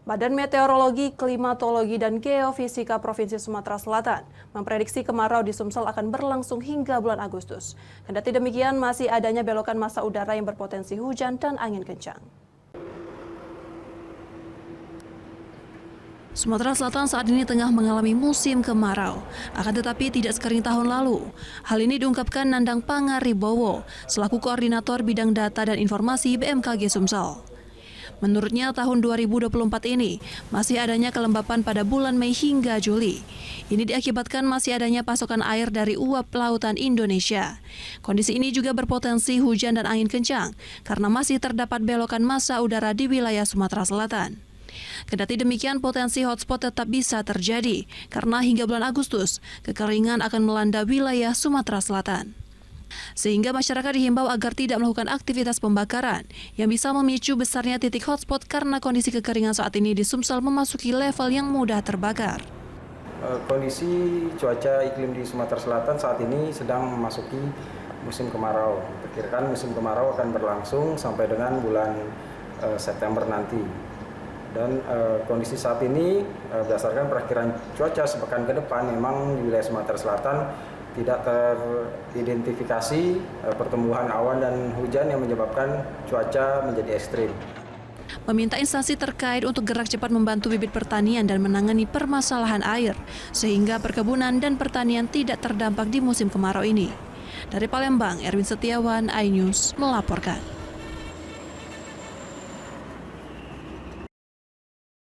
Badan Meteorologi, Klimatologi, dan Geofisika Provinsi Sumatera Selatan memprediksi kemarau di Sumsel akan berlangsung hingga bulan Agustus. Kendati demikian, masih adanya belokan massa udara yang berpotensi hujan dan angin kencang. Sumatera Selatan saat ini tengah mengalami musim kemarau, akan tetapi tidak sekering tahun lalu. Hal ini diungkapkan Nandang Pangaribowo, selaku Koordinator Bidang Data dan Informasi BMKG Sumsel. Menurutnya tahun 2024 ini masih adanya kelembapan pada bulan Mei hingga Juli. Ini diakibatkan masih adanya pasokan air dari uap lautan Indonesia. Kondisi ini juga berpotensi hujan dan angin kencang karena masih terdapat belokan massa udara di wilayah Sumatera Selatan. Kendati demikian, potensi hotspot tetap bisa terjadi karena hingga bulan Agustus kekeringan akan melanda wilayah Sumatera Selatan. Sehingga masyarakat dihimbau agar tidak melakukan aktivitas pembakaran yang bisa memicu besarnya titik hotspot karena kondisi kekeringan saat ini di Sumsel memasuki level yang mudah terbakar. Kondisi cuaca iklim di Sumatera Selatan saat ini sedang memasuki musim kemarau. Diperkirakan musim kemarau akan berlangsung sampai dengan bulan September nanti. Dan kondisi saat ini berdasarkan perakhiran cuaca sepekan ke depan memang di wilayah Sumatera Selatan tidak teridentifikasi pertumbuhan awan dan hujan yang menyebabkan cuaca menjadi ekstrim. Meminta instansi terkait untuk gerak cepat membantu bibit pertanian dan menangani permasalahan air, sehingga perkebunan dan pertanian tidak terdampak di musim kemarau ini. Dari Palembang, Erwin Setiawan, iNews melaporkan.